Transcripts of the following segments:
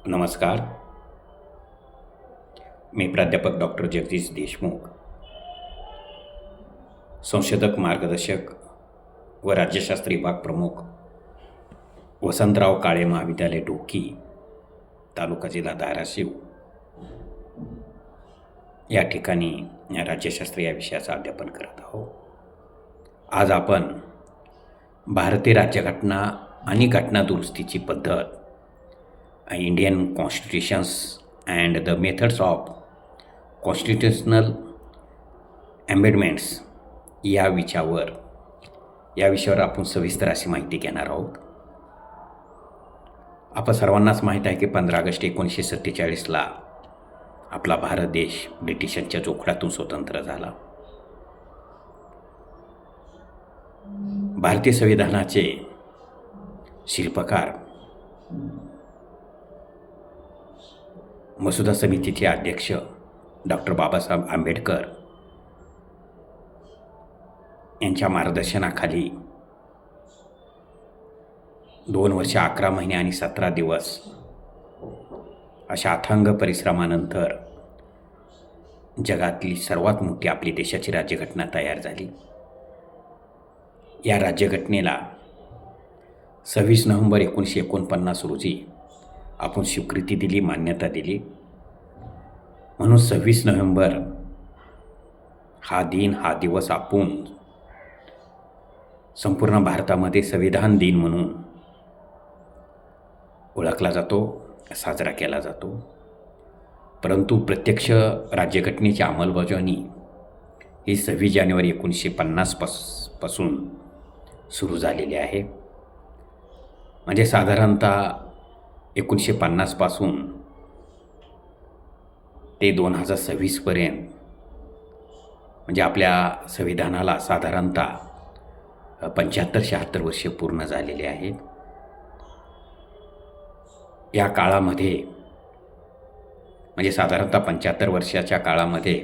नमस्कार. मी प्राध्यापक डॉक्टर जगदीश देशमुख, संशोधक मार्गदर्शक व राज्यशास्त्र विभाग प्रमुख, वसंतराव काळे महाविद्यालय ढोकी, तालुका जिल्हा धाराशिव या ठिकाणी राज्यशास्त्र या विषयाचं अध्यापन करत आहोत. आज आपण भारतीय राज्यघटना आणि घटना दुरुस्तीची पद्धत, Indian constitutions and the methods of constitutional amendments या विषयावर आपण सविस्तर अशी माहिती घेणार आहोत. आपण सर्वांनाच माहीत आहे की 15 ऑगस्ट 1947ला आपला भारत देश ब्रिटिशांच्या जोखडातून स्वतंत्र झाला. भारतीय संविधानाचे शिल्पकार, मसुदा समितीचे अध्यक्ष डॉक्टर बाबासाहेब आंबेडकर यांच्या मार्गदर्शनाखाली 2 वर्ष 11 महिने आणि 17 दिवस अशा अथांग परिश्रमानंतर जगातली सर्वात मोठी आपली देशाची राज्यघटना तयार झाली. या राज्यघटनेला 26 नोव्हेंबर 1949 रोजी आपण स्वीकृती दिली, मान्यता दिली. म्हणून 26 नोव्हेंबर हा दिवस आपण संपूर्ण भारतामध्ये संविधान दिन म्हणून ओळखला जातो, साजरा केला जातो. परंतु प्रत्यक्ष राज्यघटनेची अंमलबजावणी ही 26 जानेवारी 1950 पासून सुरू झालेली आहे. म्हणजे साधारणतः 1950 पासून ते 2026पर्यंत म्हणजे आपल्या संविधानाला साधारणतः 75-76 वर्षे पूर्ण झालेले आहेत. या काळामध्ये म्हणजे साधारणतः 75 वर्षाच्या काळामध्ये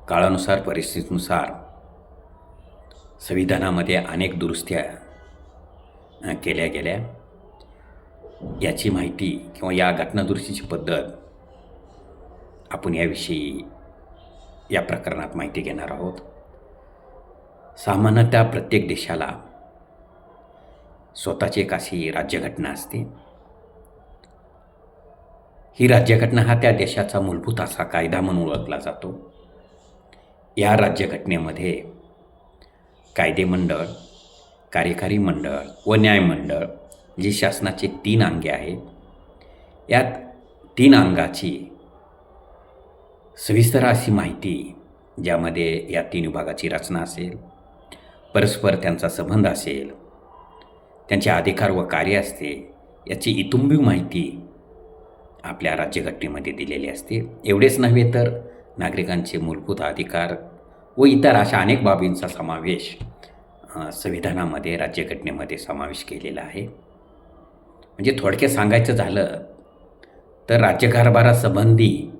काळानुसार, परिस्थितीनुसार संविधानामध्ये अनेक दुरुस्त्या केल्या गेल्या. याची माहिती किंवा या घटनादुरुस्तीची पद्धत आपण याविषयी या प्रकरणात माहिती घेणार आहोत. सामान्यतः प्रत्येक देशाला स्वतःची एक अशी राज्यघटना असते. ही राज्यघटना हा त्या देशाचा मूलभूत असा कायदा म्हणून ओळखला जातो. या राज्यघटनेमध्ये कायदेमंडळ, कार्यकारी मंडळ व न्यायमंडळ जी शासनाचे 3 अंगे आहेत, या 3 अंगाची सविस्तर अशी माहिती, ज्यामध्ये या 3 विभागाची रचना असेल, परस्पर त्यांचा संबंध असेल, त्यांचे अधिकार व कार्य असते, याची इत्तुंबी माहिती आपल्या राज्यघटनेमध्ये दिलेली असते. एवढेच नव्हे तर नागरिकांचे मूलभूत अधिकार व इतर अशा अनेक बाबींचा समावेश संविधानामध्ये, राज्यघटनेमध्ये समावेश केलेला आहे. म्हणजे थोडक्यात सांगायचं झालं तर राज्यकारभारासंबंधी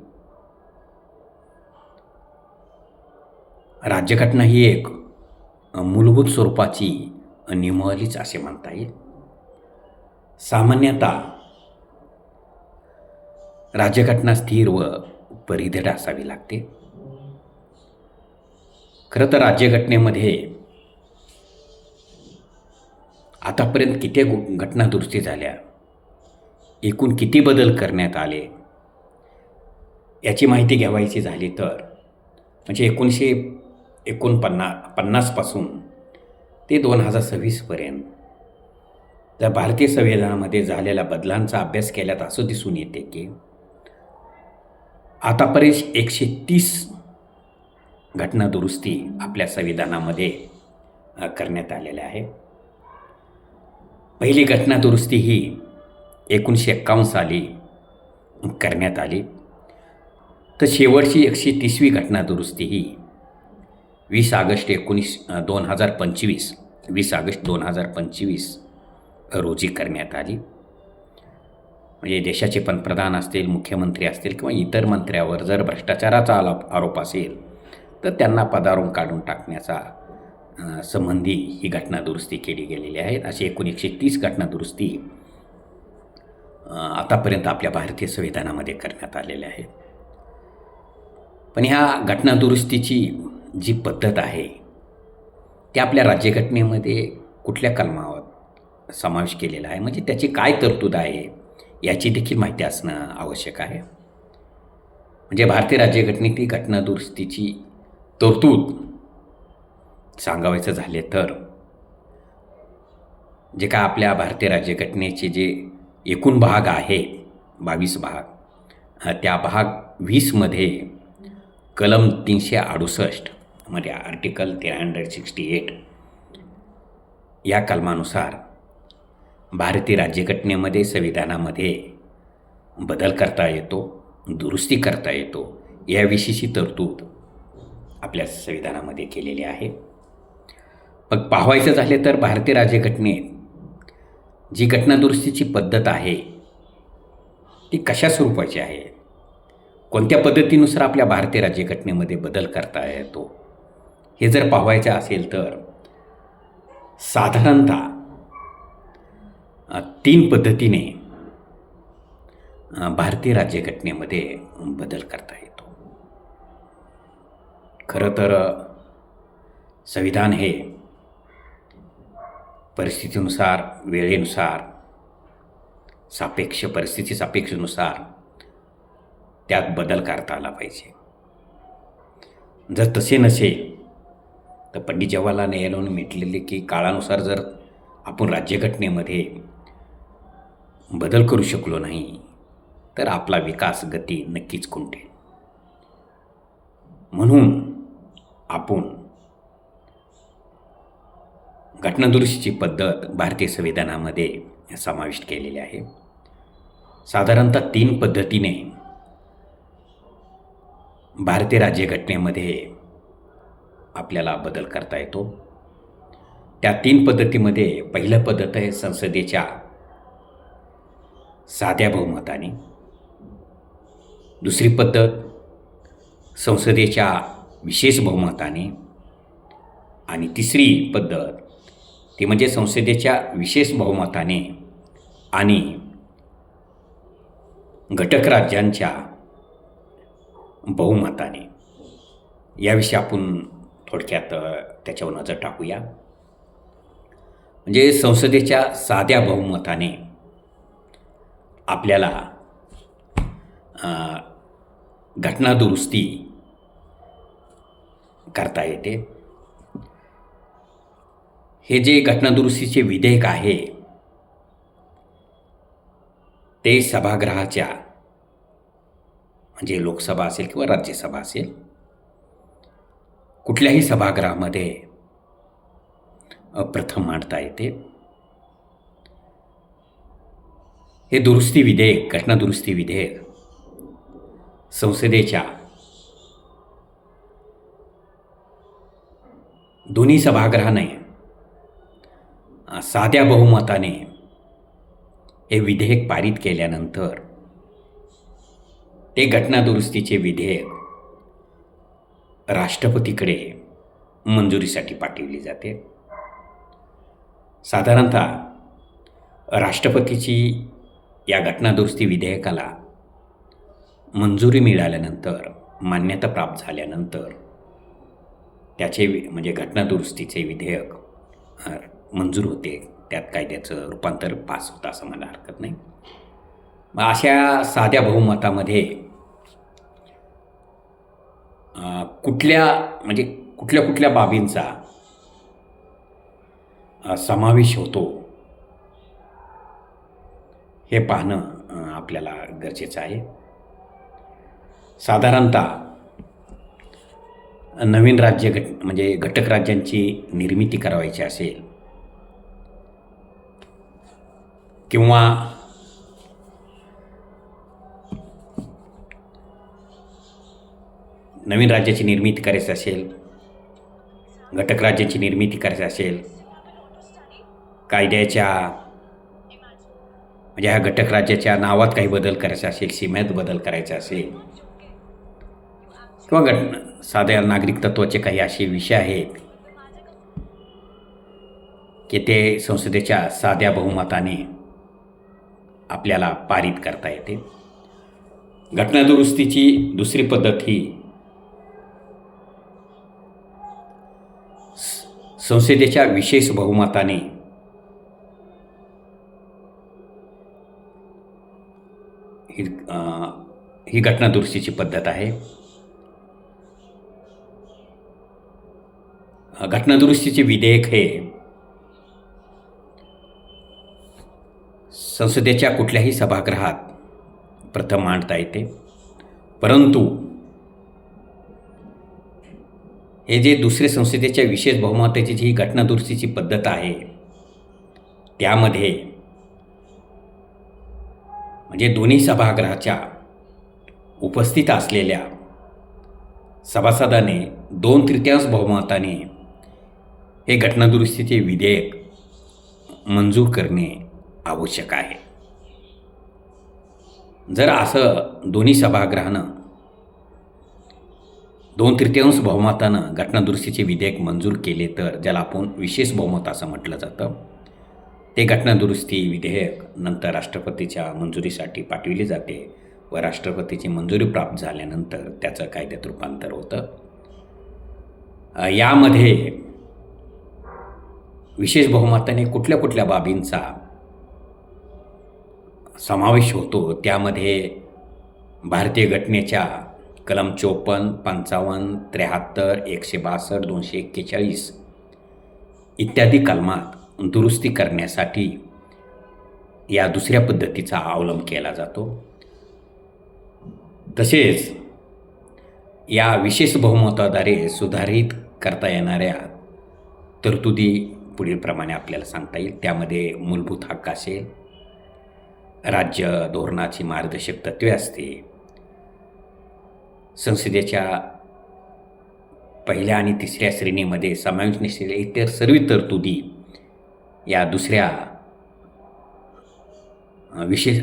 राज्यघटना ही एक मूलभूत स्वरूपाची नियमावलीच असे म्हणता येईल. सामान्यतः राज्यघटना स्थिर व परिधीय असावी लागते. खरं तर राज्यघटनेमध्ये आतापर्यंत किती घटना दुरुस्ती झाल्या, एकूण किती बदल करण्यात आले, याची माहिती घ्यावायची झाली तर म्हणजे 1949 पासून ते 2026पर्यंत जर भारतीय संविधानामध्ये झालेल्या बदलांचा अभ्यास केल्यात असं दिसून येते की आतापर्यंत 130 घटना दुरुस्ती आपल्या संविधानामध्ये करण्यात आलेल्या आहे. पहिली घटना दुरुस्ती ही 1951 साली करण्यात आली. तर शेवटची 130वी घटना दुरुस्ती ही 20 ऑगस्ट 2025 रोजी करण्यात आली. म्हणजे देशाचे पंतप्रधान असतील, मुख्यमंत्री असतील किंवा इतर मंत्र्यावर जर भ्रष्टाचाराचा आरोप असेल तर त्यांना पदावरून काढून टाकण्याचा संबंधी ही घटना दुरुस्ती केली गेलेली आहे. अशी एकूण 130 घटना दुरुस्ती आतापर्यंत आपल्या भारतीय संविधानामध्ये करण्यात आलेल्या आहेत. पण ह्या घटनादुरुस्तीची जी पद्धत आहे ती आपल्या राज्यघटनेमध्ये कुठल्या कलमावर समावेश केलेला आहे, म्हणजे त्याची काय तरतूद आहे याची देखील माहिती असणं आवश्यक आहे. म्हणजे भारतीय राज्यघटनेतील घटनादुरुस्तीची तरतूद सांगायचं झाले तर जे काय आपल्या भारतीय राज्यघटनेचे जे एकूण भाग आहेत 22 भाग, त्या भाग 20मध्ये कलम 368 मध्ये आर्टिकल 368 या कलमानुसार भारतीय राज्यघटनेमध्ये संविधानामध्ये बदल करता येतो, दुरुस्ती करता येतो, याविषयीची तरतूद आपल्या संविधानामध्ये केलेली आहे. मग पाहायचं झाले तर भारतीय राज्यघटनेत जी घटनादुरुस्तीची पद्धत आहे ती कशा स्वरूपाची आहे, कोणत्या पद्धतीनुसार आपल्या भारतीय राज्यघटनेमध्ये बदल करता येतो, हे जर पाहायचं असेल तर साधारणतः 3 पद्धतीने भारतीय राज्यघटनेमध्ये बदल करता येतो. खरं तर संविधान हे परिस्थितीनुसार, वेळेनुसार, परिस्थिती सापेक्षनुसार त्यात बदल करता आला पाहिजे. जर तसे नसेल तर पंडित जवाहरलाल नेहरूंनी म्हटलेले की काळानुसार जर आपण राज्यघटनेमध्ये बदल करू शकलो नाही तर आपला विकास गती नक्कीच खुंटेल. म्हणून आपण घटनादुरुस्तीची पद्धत भारतीय संविधानामध्ये समाविष्ट केलेली आहे. साधारणतः 3 पद्धतीने भारतीय राज्यघटनेमध्ये आपल्याला बदल करता येतो. त्या 3 पद्धतीमध्ये पहिलं पद्धत आहे संसदेच्या साध्या बहुमताने, दुसरी पद्धत संसदेच्या विशेष बहुमताने आणि तिसरी पद्धत ती म्हणजे संसदेच्या विशेष बहुमताने आणि घटक राज्यांच्या बहुमताने. याविषयी आपण थोडक्यात त्याच्यावर नजर टाकूया. म्हणजे संसदेच्या साध्या बहुमताने आपल्याला घटनादुरुस्ती करता येते. हे जे घटनादुरुस्तीचे विधेयक आहे ते सभागृहाच्या म्हणजे लोकसभा असेल किंवा राज्यसभा असेल कुठल्याही सभागृहामध्ये प्रथम मांडता येते. हे दुरुस्ती विधेयक, घटनादुरुस्ती विधेयक संसदेच्या दोन्ही सभागृहाने साध्या बहुमताने हे विधेयक पारित केल्यानंतर ते घटनादुरुस्तीचे विधेयक राष्ट्रपतीकडे मंजुरीसाठी पाठवले जाते. साधारणतः राष्ट्रपतीची या घटनादुरुस्ती विधेयकाला मंजुरी मिळाल्यानंतर, मान्यता प्राप्त झाल्यानंतर त्याचे म्हणजे घटनादुरुस्तीचे विधेयक मंजूर होते, त्यात कायद्याचं रूपांतर पास होतं असं मला हरकत नाही. मग अशा साध्या बहुमतामध्ये कुठल्या बाबींचा समावेश होतो हे पाहणं आपल्याला गरजेचं आहे. साधारणतः नवीन म्हणजे घटक राज्यांची निर्मिती करायची असेल किंवा नवीन राज्याची निर्मिती करायची असेल, घटक राज्याची निर्मिती करायची असेल, कायद्याच्या म्हणजे ह्या घटक राज्याच्या नावात काही बदल करायचा असेल, सीमेत बदल करायचा असेल किंवा साध्या नागरिक तत्त्वाचे काही असे विषय आहेत की ते संसदेच्या साध्या बहुमताने आपल्याला पारित करता येते. घटनादुरुस्तीची दुसरी पद्धत ही संसदेच्या विशेष बहुमताने ही घटनादुरुस्तीची पद्धत आहे. घटनादुरुस्तीचे विधेयक हे संसदेच्या कुठल्याही सभागृहात प्रथम मांडता येते, परंतु हे जे दुसरे संसदेच्या विशेष बहुमताची जी घटनादुरुस्तीची पद्धत आहे त्यामध्ये म्हणजे दोन्ही सभागृहाच्या उपस्थित असलेल्या सभासदाने 2/3 बहुमताने हे घटनादुरुस्तीचे विधेयक मंजूर करणे आवश्यक आहे. जर असं दोन्ही सभागृहानं 2/3 बहुमतानं घटनादुरुस्तीचे विधेयक मंजूर केले तर ज्याला आपण विशेष बहुमत असं म्हटलं जातं, ते घटनादुरुस्ती विधेयक नंतर राष्ट्रपतीच्या मंजुरीसाठी पाठविले जाते व राष्ट्रपतीची मंजुरी प्राप्त झाल्यानंतर त्याचं कायद्यात रूपांतर होतं. यामध्ये विशेष बहुमताने कुठल्या कुठल्या बाबींचा समावेश होतो, त्यामध्ये भारतीय घटनेच्या कलम 54, 55, 73, 162, 241 इत्यादी कलमात दुरुस्ती करण्यासाठी या दुसऱ्या पद्धतीचा अवलंब केला जातो. तसेच या विशेष बहुमताद्वारे सुधारित करता येणाऱ्या तरतुदी पुढीलप्रमाणे आपल्याला सांगता येईल. त्यामध्ये मूलभूत हक्क असेल, राज्य धोरणाची मार्गदर्शक तत्त्वे असते, संसदेच्या पहिल्या आणि तिसऱ्या श्रेणीमध्ये समाविष्ट नसलेल्या इतर सर्व तरतुदी या दुसऱ्या विशेष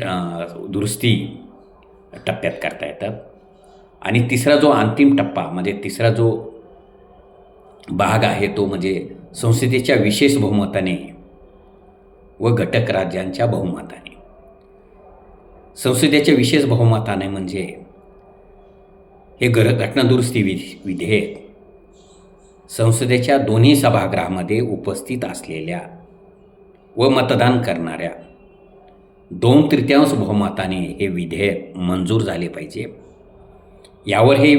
दुरुस्ती टप्प्यात करता येतात. आणि तिसरा जो अंतिम टप्पा म्हणजे तिसरा जो भाग आहे तो म्हणजे संसदेच्या विशेष बहुमताने व घटक राज्यांच्या बहुमताने. संसदेच्या विशेष बहुमताने म्हणजे हे घटनादुरुस्ती विधेयक संसदेच्या दोन्ही सभागृहामध्ये उपस्थित असलेल्या व मतदान करणाऱ्या 2/3 बहुमताने हे विधेयक मंजूर झाले पाहिजे. यावर हे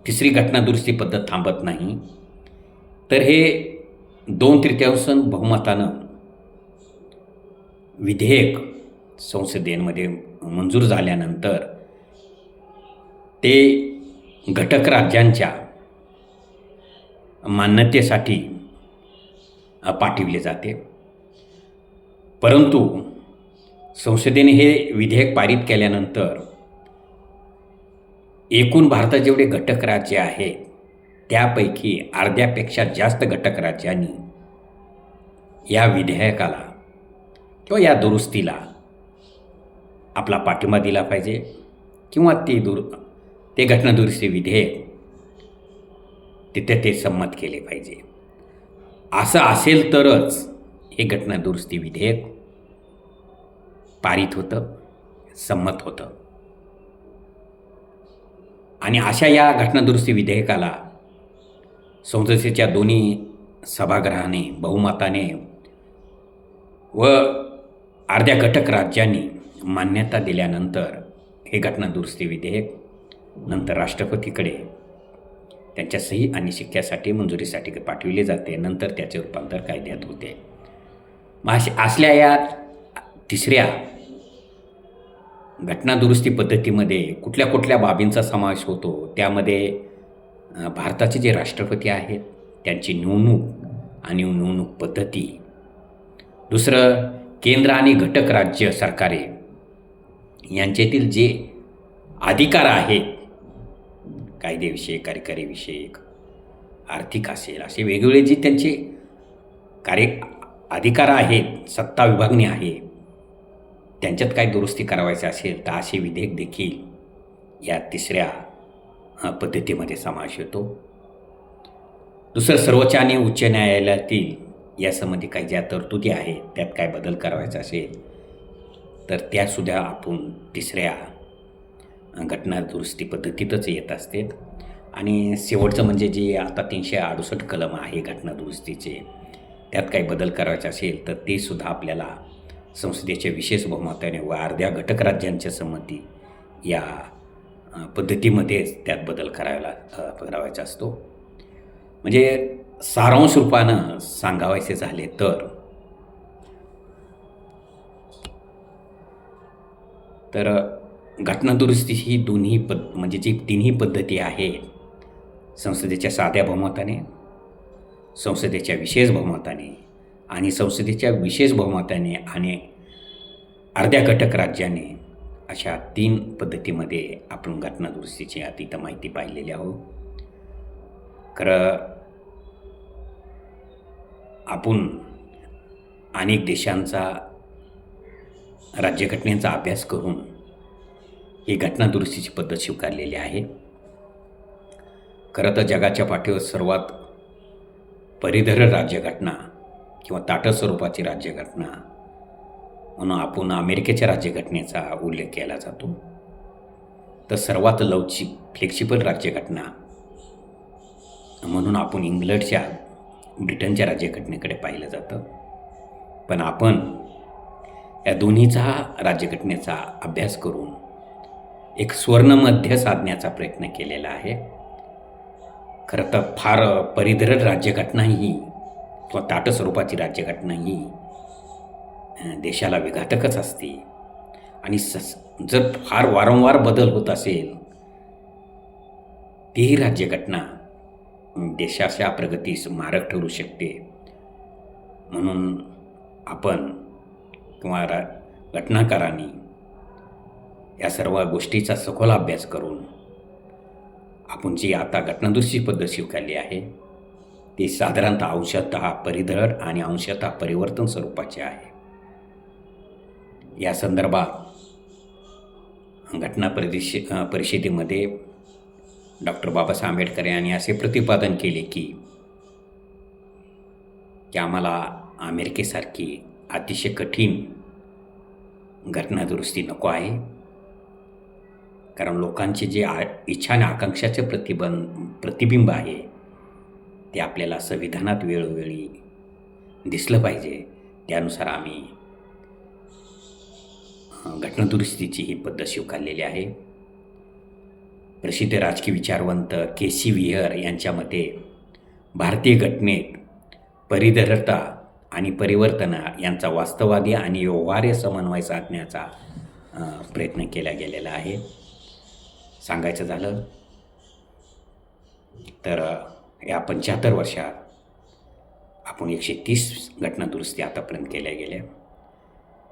तिसरी घटनादुरुस्ती पद्धत थांबत नाही, तर हे 2/3 बहुमतानं विधेयक संसदेमध्ये मंजूर झाल्यानंतर ते घटक राज्यांच्या मान्यतेसाठी पाठविले जाते. परंतु संसदेने हे विधेयक पारित केल्यानंतर एकूण भारतात जेवढे घटक राज्य आहेत त्यापैकी अर्ध्यापेक्षा जास्त घटक राज्यांनी या विधेयकाला किंवा या दुरुस्तीला आपला पाठिंबा दिला पाहिजे किंवा ते घटनादुरुस्ती विधेयक तिथे ते संमत केले पाहिजे. असं असेल तरच हे घटनादुरुस्ती विधेयक पारित होतं, संमत होतं. आणि अशा या घटनादुरुस्ती विधेयकाला संसदेच्या दोन्ही सभागृहाने बहुमताने व अर्ध्या घटक राज्यांनी मान्यता दिल्यानंतर हे घटनादुरुस्ती विधेयक नंतर राष्ट्रपतीकडे त्यांच्या सही आणि शिक्क्यासाठी मंजुरीसाठी पाठविले जाते. नंतर त्याचे रूपांतर कायद्यात होते. मग असल्या या तिसऱ्या घटनादुरुस्ती पद्धतीमध्ये कुठल्या कुठल्या बाबींचा समावेश होतो, त्यामध्ये भारताचे जे राष्ट्रपती आहेत त्यांची निवडणूक आणि निवडणूक पद्धती, दुसरं केंद्र आणि घटक राज्य सरकारे यांच्यातील जे अधिकार आहेत कायदेविषयक, कार्यकारीविषयक, आर्थिक असेल असे वेगवेगळे जे त्यांचे अधिकार आहेत, सत्ता विभागणी आहे, त्यांच्यात काय दुरुस्ती करावायची असेल तर असे विधेयक देखील या तिसऱ्या पद्धतीमध्ये समावेश होतो. दुसरं सर्वोच्च आणि उच्च न्यायालयातील यासंबंधी काही ज्या तरतुदी आहेत त्यात काय बदल करावायचा असेल तर त्यासुद्धा आपण तिसऱ्या घटना दुरुस्ती पद्धतीतच येत असते. आणि शेवटचं म्हणजे जे आता 368 कलम आहे घटना दुरुस्तीचे, त्यात काही बदल करायचे असेल तर ते सुद्धा आपल्याला संसदेच्या विशेष बहुमताने व अर्ध्या घटक राज्यांच्या संमती या पद्धतीमध्येच त्यात बदल करावायचा असतो. म्हणजे सारांश रूपानं सांगावायचे झाले तर घटना दुरुस्ती ही म्हणजे जी तिन्ही पद्धती आहेत, संसदेच्या साध्या बहुमताने, संसदेच्या विशेष बहुमताने आणि संसदेच्या विशेष बहुमताने आणि अर्ध्या घटक राज्याने, अशा 3 पद्धतीमध्ये आपण घटना दुरुस्तीची अतित माहिती पाहिलेली आहोत. खरं आपण अनेक देशांचा राज्यघटनेचा अभ्यास करून ही घटना दुरुस्तीची पद्धत स्वीकारलेली आहे. खरं तर जगाच्या पाठीवर सर्वात परिधर राज्यघटना किंवा ताटं स्वरूपाची राज्यघटना म्हणून आपण अमेरिकेच्या राज्यघटनेचा उल्लेख केला जातो. तर सर्वात लवचिक फ्लेक्सिबल राज्यघटना म्हणून आपण इंग्लंडच्या ब्रिटनच्या राज्यघटनेकडे पाहिलं जातं. पण आपण या दोन्हीचा राज्यघटनेचा अभ्यास करून एक स्वर्णमध्य साधण्याचा प्रयत्न केलेला आहे. खरं तर फार परिधर राज्यघटना ही किंवा ताटं स्वरूपाची राज्यघटना ही देशाला विघातकच असते. आणि जर फार वारंवार बदल होत असेल तीही राज्यघटना देशाच्या प्रगतीस मारक ठरू शकते. म्हणून आपण किंवा घटनाकारांनी या सर्व गोष्टीचा सखोल अभ्यास करून आपण जी आता घटनादुरुस्ती पद्धत स्वीकारली आहे ती साधारणतः अंशतः परिधर आणि अंशतः परिवर्तन स्वरूपाची आहे. या संदर्भात घटना परिषदेमध्ये डॉक्टर बाबासाहेब आंबेडकर यांनी असे प्रतिपादन केले की आम्हाला अमेरिकेसारखी अतिशय कठीण घटनादुरुस्ती नको आहे. कारण लोकांचे जे इच्छा आणि आकांक्षाचे प्रतिबिंब आहे ते आपल्याला संविधानात वेळोवेळी दिसलं पाहिजे. त्यानुसार आम्ही घटनादुरुस्तीची ही पद्धत स्वीकारलेली आहे. प्रसिद्ध राजकीय विचारवंत के.सी. व्हीयर यांच्या मते भारतीय घटनेत परिधरता आणि परिवर्तन यांचा वास्तववादी आणि व्यवहार्य समन्वय साधण्याचा प्रयत्न केला गेलेला आहे. सांगायचं झालं तर या 75 वर्षात आपण 130 घटनादुरुस्ती आतापर्यंत केल्या गेल्या.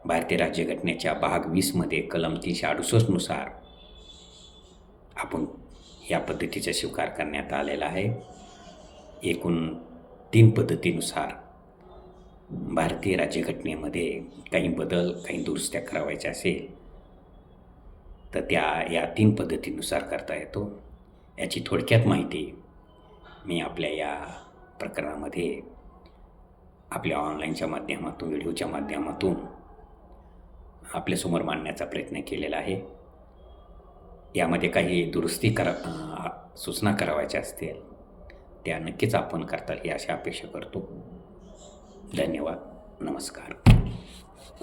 भारतीय राज्यघटनेच्या भाग 20मध्ये कलम 368 नुसार आपण या पद्धतीचा स्वीकार करण्यात आलेला आहे. एकूण 3 पद्धतीनुसार भारतीय राज्यघटनेमध्ये काही बदल, काही दुरुस्त्या करावायच्या असेल तर या 3 पद्धतीनुसार करता येतो. याची थोडक्यात माहिती मी आपल्या या प्रकरणामध्ये आपल्या ऑनलाईनच्या माध्यमातून, व्हिडिओच्या माध्यमातून आपल्यासमोर मांडण्याचा प्रयत्न केलेला आहे. यामध्ये काही दुरुस्ती सूचना करावायच्या असतील त्या नक्कीच आपण करताल ही अशी अपेक्षा करतो. धन्यवाद. नमस्कार.